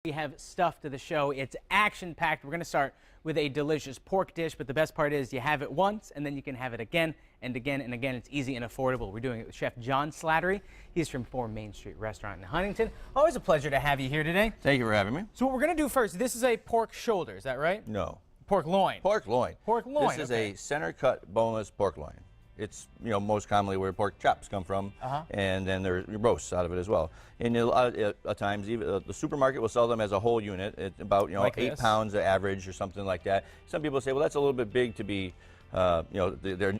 We have stuff to the show. It's action-packed. We're going to start with a delicious pork dish, but the best part is you have it once, and then you can have it again and again and again. It's easy and affordable. We're doing it with Chef John Slattery. He's from 4 Main Street Restaurant in Huntington. Always a pleasure to have you here today. Thank you for having me. So what we're going to do first, this is a pork shoulder, is that right? No. Pork loin. Pork loin. Pork loin, This is a center-cut, boneless pork loin. It's, most commonly where pork chops come from, and then there's roasts out of it as well. And a lot of times, even the supermarket will sell them as a whole unit, at about like 8 this? pounds average or something like that. Some people say, well, that's a little bit big to be, they're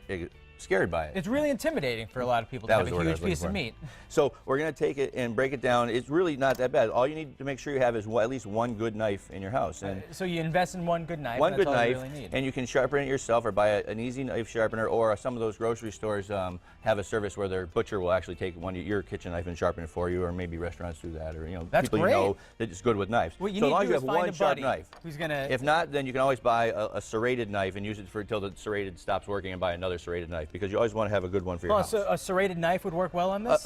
scared by it. It's really intimidating for a lot of people to have a huge piece of meat. So we're going to take it and break it down. It's really not that bad. All you need to make sure you have is at least one good knife in your house. And So you invest in one good knife. one and good that's all knife, you really need. and you can sharpen it yourself or buy an easy knife sharpener, or some of those grocery stores have a service where their butcher will actually take your kitchen knife and sharpen it for you, or maybe restaurants do that, or That's people great. you know that is good with knives. What you so need as long to as do you is have find one a sharp buddy knife. who's gonna. If not, then you can always buy a serrated knife and use it until the serrated stops working, and buy another serrated knife, because you always want to have a good one for your house. So a serrated knife would work well on this?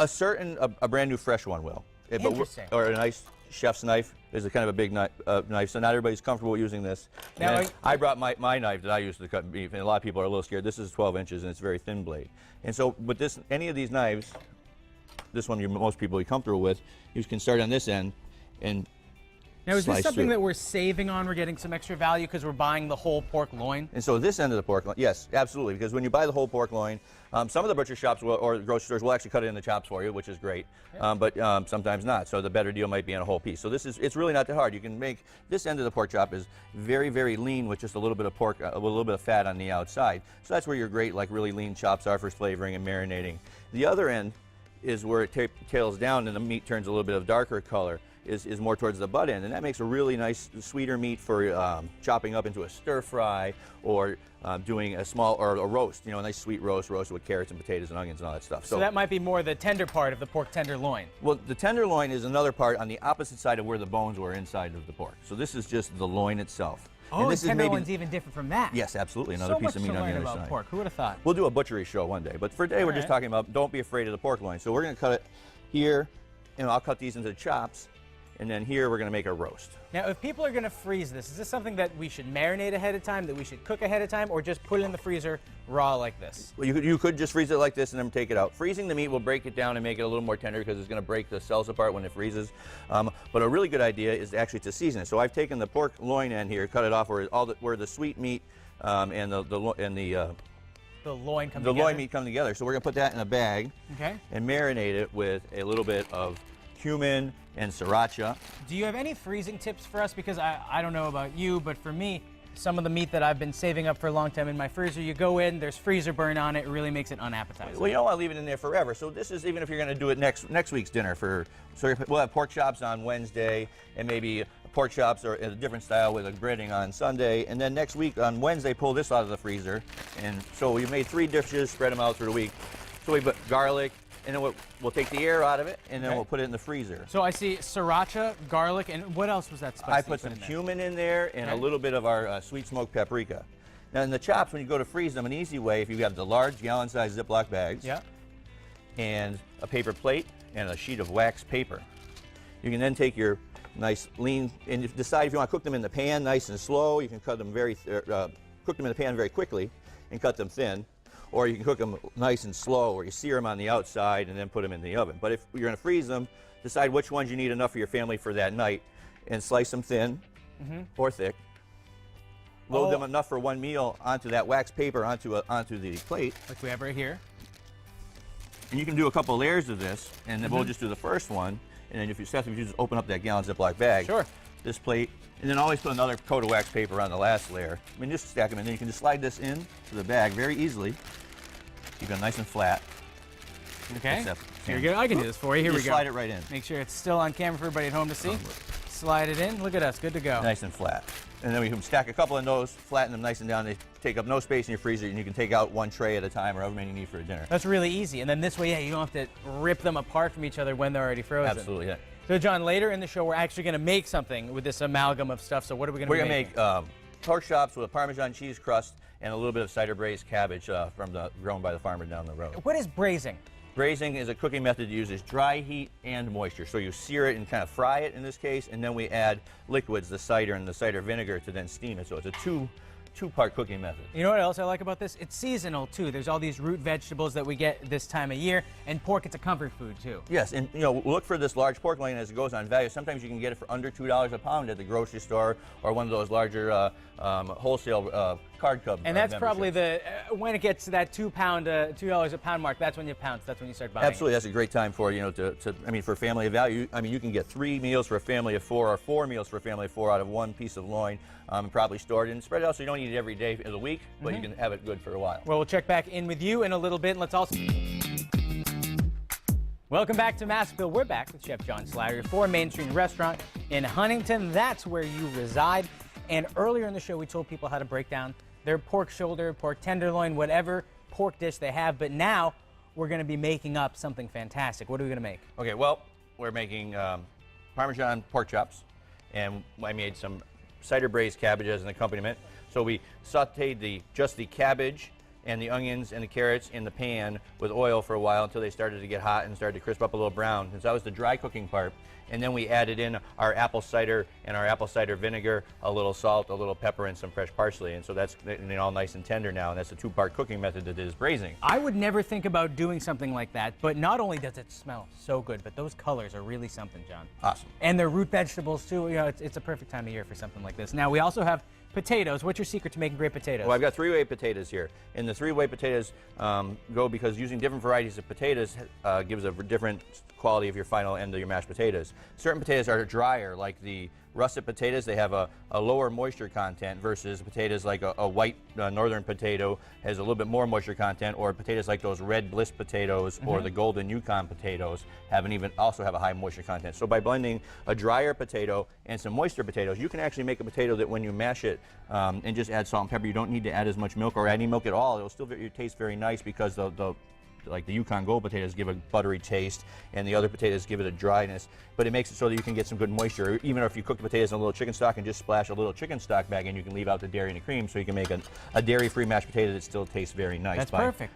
A brand new fresh one will. Interesting. Or a nice chef's knife is a kind of a big knife, so not everybody's comfortable using this. Now, I brought my knife that I use to cut beef, and a lot of people are a little scared. This is 12 inches, and it's a very thin blade. And so with this, any of these knives, this one most people will be comfortable with, you can start on this end and Now, is this slice something through. that we're saving on? We're getting some extra value because we're buying the whole pork loin? And so this end of the pork loin, yes, absolutely, because when you buy the whole pork loin, some of the butcher shops or grocery stores will actually cut it in the chops for you, which is great, but sometimes not. So the better deal might be in a whole piece. So it's really not that hard. You can make this end of the pork chop is very, very lean with just a little bit of pork, a little bit of fat on the outside. So that's where your great, like really lean chops are for flavoring and marinating. The other end is where it tails down and the meat turns a little bit of darker color. Is more towards the butt end, and that makes a really nice, sweeter meat for chopping up into a stir fry, or doing a small, or a roast, a nice sweet roasted with carrots and potatoes and onions and all that stuff. So that might be more the tender part of the pork tenderloin. Well, the tenderloin is another part on the opposite side of where the bones were inside of the pork. So this is just the loin itself. Oh, and the this tenderloin's even different from that. Yes, absolutely. Another piece of meat on the other about side. Pork. Who would have thought? We'll do a butchery show one day, but for today we're just talking about don't be afraid of the pork loin. So we're going to cut it here, and I'll cut these into chops. And then here we're going to make a roast. Now, if people are going to freeze this, is this something that we should marinate ahead of time, that we should cook ahead of time, or just put it in the freezer raw like this? Well, you could just freeze it like this and then take it out. Freezing the meat will break it down and make it a little more tender, because it's going to break the cells apart when it freezes. But a really good idea is actually to season it. So I've taken the pork loin end here, cut it off where the sweet meat and the loin come the together? loin meat come together. So we're going to put that in a bag and marinate it with a little bit of cumin and sriracha. Do you have any freezing tips for us? Because I don't know about you, but for me, some of the meat that I've been saving up for a long time in my freezer, you go in, there's freezer burn on it, it really makes it unappetizing. Well, you don't want to leave it in there forever. So this is even if you're going to do it next week's dinner. So we'll have pork chops on Wednesday, and maybe pork chops or in a different style with a breading on Sunday. And then next week on Wednesday, pull this out of the freezer. And so we made 3 dishes, spread them out through the week. So we put garlic, and then we'll take the air out of it, and then we'll put it in the freezer. So I see sriracha, garlic, and what else was that spice? I put some cumin in there and a little bit of our sweet smoked paprika. Now in the chops, when you go to freeze them, an easy way, if you have the large gallon-sized Ziploc bags and a paper plate and a sheet of wax paper, you can then take your nice lean, and you decide if you want to cook them in the pan nice and slow. You can cut them cook them in the pan very quickly and cut them thin. Or you can cook them nice and slow, where you sear them on the outside and then put them in the oven. But if you're going to freeze them, decide which ones you need enough for your family for that night, and slice them thin or thick. Load them enough for one meal onto that wax paper, onto the plate. Like we have right here. And you can do a couple layers of this, and then we'll just do the first one. And then if you just open up that gallon Ziploc bag, this plate, and then always put another coat of wax paper on the last layer. I mean, just stack them, and then you can just slide this in to the bag very easily. Keep it nice and flat. Okay. Here we go. I can do this for you. Here we go. Slide it right in. Make sure it's still on camera for everybody at home to see. Slide it in. Look at us. Good to go. Nice and flat. And then we can stack a couple of those, flatten them nice and down. They take up no space in your freezer, and you can take out 1 tray at a time, or however many you need for a dinner. That's really easy. And then this way, you don't have to rip them apart from each other when they're already frozen. Absolutely, yeah. So, John, later in the show, we're actually going to make something with this amalgam of stuff. So what are we going to be making? We're going to make pork chops with a Parmesan cheese crust and a little bit of cider braised cabbage grown by the farmer down the road. What is braising? Braising is a cooking method that uses dry heat and moisture. So you sear it and kind of fry it in this case, and then we add liquids, the cider and the cider vinegar, to then steam it. So it's a two-part cooking method. You know what else I like about this? It's seasonal too. There's all these root vegetables that we get this time of year, and pork, it's a comfort food too. Yes, and look for this large pork loin as it goes on value. Sometimes you can get it for under $2 a pound at the grocery store or one of those larger wholesale card cub. And that's probably when it gets to that $2 a pound mark, that's when you pounce. That's when you start buying. Absolutely, that's a great time for for family of value. I mean, you can get 3 meals for a family of 4 or 4 meals for a family of 4 out of one piece of loin, and probably stored and spread it out so you don't eat it every day of the week, but you can have it good for a while. Well, we'll check back in with you in a little bit. And let's also. Welcome back to Massville. We're back with Chef John Slattery for Main Street Restaurant in Huntington. That's where you reside. And earlier in the show, we told people how to break down their pork shoulder, pork tenderloin, whatever pork dish they have. But now we're going to be making up something fantastic. What are we going to make? Okay, well, we're making Parmesan pork chops, and I made some cider braised cabbage as an accompaniment. So we sauteed just the cabbage and the onions and the carrots in the pan with oil for a while until they started to get hot and started to crisp up a little brown. And so that was the dry cooking part. And then we added in our apple cider and our apple cider vinegar, a little salt, a little pepper, and some fresh parsley. And so that's all nice and tender now. And that's a 2-part cooking method that is braising. I would never think about doing something like that, but not only does it smell so good, but those colors are really something, John. Awesome. And they're root vegetables too. It's a perfect time of year for something like this. Now we also have potatoes. What's your secret to making great potatoes? Well, I've got 3-way potatoes here. And the 3-way potatoes go because using different varieties of potatoes gives a different quality of your final end of your mashed potatoes. Certain potatoes are drier, like the russet potatoes. They have a lower moisture content versus potatoes like a white northern potato has a little bit more moisture content, or potatoes like those red bliss potatoes or the golden Yukon potatoes also have a high moisture content. So by blending a drier potato and some moisture potatoes, you can actually make a potato that when you mash it and just add salt and pepper, you don't need to add as much milk or any milk at all. It'll still taste very nice because like the Yukon Gold potatoes give a buttery taste, and the other potatoes give it a dryness, but it makes it so that you can get some good moisture. Even if you cook the potatoes in a little chicken stock and just splash a little chicken stock back in, you can leave out the dairy and the cream, so you can make a dairy-free mashed potato that still tastes very nice. That's perfect.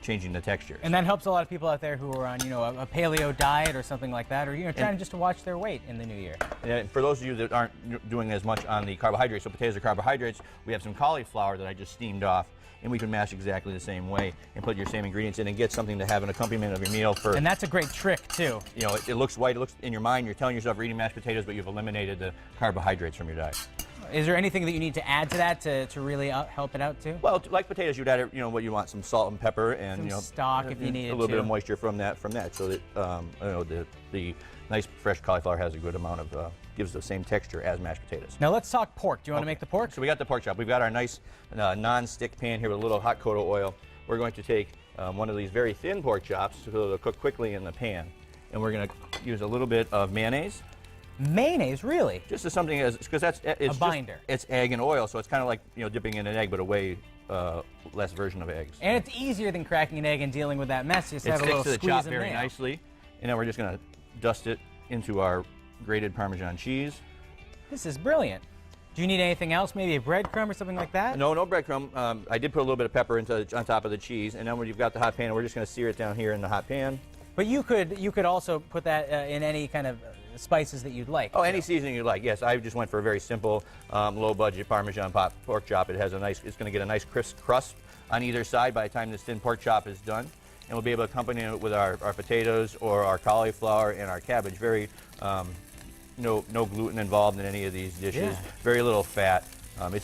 Changing the texture. And that helps a lot of people out there who are on, a paleo diet or something like that, or trying just to watch their weight in the new year. And for those of you that aren't doing as much on the carbohydrates, so potatoes are carbohydrates, we have some cauliflower that I just steamed off, and we can mash exactly the same way and put your same ingredients in and get something to have an accompaniment of your meal for. And that's a great trick too. It looks white, it looks in your mind, you're telling yourself you're eating mashed potatoes, but you've eliminated the carbohydrates from your diet. Is there anything that you need to add to that to really help it out too? Well, like potatoes, you'd add what you want, some salt and pepper and some stock if you need a little bit of moisture from that, so that the nice fresh cauliflower has a good amount of gives the same texture as mashed potatoes. Now let's talk pork. Do you want to make the pork? So we got the pork chop. We've got our nice non-stick pan here with a little hot coat of oil. We're going to take one of these very thin pork chops so they'll cook quickly in the pan, and we're going to use a little bit of mayonnaise. Mayonnaise, really? Just as something because it's a binder. It's egg and oil, so it's kind of like dipping in an egg, but a way less version of eggs. And it's easier than cracking an egg and dealing with that mess. Just have a little squeeze squeeze to the chop very nicely, and then we're just going to dust it into our grated Parmesan cheese. This is brilliant. Do you need anything else? Maybe a breadcrumb or something like that? No breadcrumb. I did put a little bit of pepper on top of the cheese, and then when you've got the hot pan, we're just going to sear it down here in the hot pan. But you could also put that in any kind of spices that you'd like. Oh, any seasoning you'd like. Yes, I just went for a very simple, low-budget Parmesan pork chop. It's going to get a nice crisp crust on either side by the time this thin pork chop is done, and we'll be able to accompany it with our potatoes or our cauliflower and our cabbage. Very no gluten involved in any of these dishes. Yeah. Very little fat.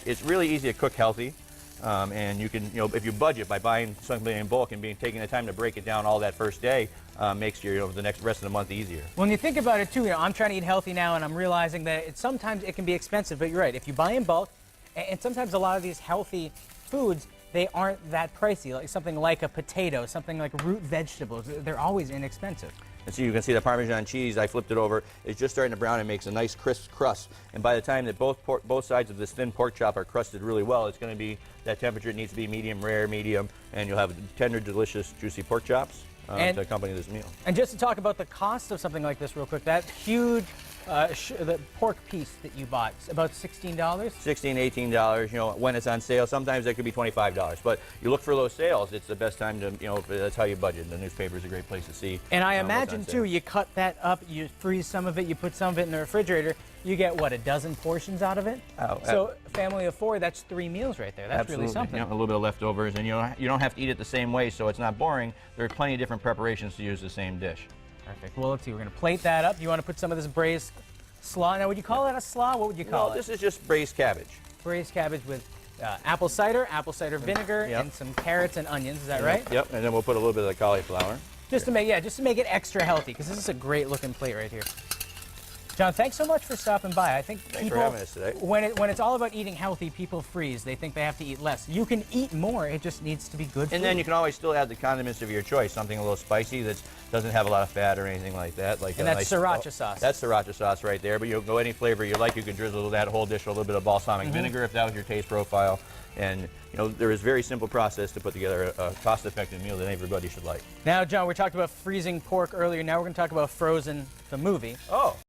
It's really easy to cook healthy. And you can, if you budget by buying something in bulk and taking the time to break it down all that first day, makes your the rest of the month easier. When you think about it too, I'm trying to eat healthy now, and I'm realizing that sometimes it can be expensive. But you're right. If you buy in bulk, and sometimes a lot of these healthy foods, they aren't that pricey. Like something like a potato, something like root vegetables, they're always inexpensive. And so you can see the Parmesan cheese, I flipped it over, it's just starting to brown and makes a nice crisp crust. And by the time that both sides of this thin pork chop are crusted really well, it's going to be that temperature. It needs to be medium rare, medium, and you'll have tender, delicious, juicy pork chops. to accompany this meal. And just to talk about the cost of something like this real quick, that huge the pork piece that you bought, about $16? $16, $18, you know, when it's on sale. Sometimes that could be $25. But you look for those sales, it's the best time to, you know, that's how you budget. The newspaper is a great place to see. And I imagine, too, you cut that up, you freeze some of it, you put some of it in the refrigerator, you get, what, a dozen portions out of it? Oh, so family of 4, that's 3 meals right there. That's absolutely. Really something. You know, a little bit of leftovers, and you don't have to eat it the same way, so it's not boring. There are plenty of different preparations to use the same dish. Perfect. Well, let's see. We're going to plate that up. You want to put some of this braised slaw. Now, would you call that a slaw? What would you call it? This is just braised cabbage. Braised cabbage with apple cider vinegar, and some carrots and onions. Is that right? Yep. And then we'll put a little bit of the cauliflower. Just to make it extra healthy, because this is a great looking plate right here. John, thanks so much for stopping by. I think thanks for having us today. When it's all about eating healthy, people freeze. They think they have to eat less. You can eat more. It just needs to be good food. And then you can always still add the condiments of your choice, something a little spicy that doesn't have a lot of fat or anything like that. And that's sriracha sauce. That's sriracha sauce right there. But you'll go any flavor you like. You can drizzle that whole dish with a little bit of balsamic vinegar if that was your taste profile. And you know, there is a very simple process to put together a cost-effective meal that everybody should like. Now, John, we talked about freezing pork earlier. Now we're going to talk about Frozen, the movie. Oh.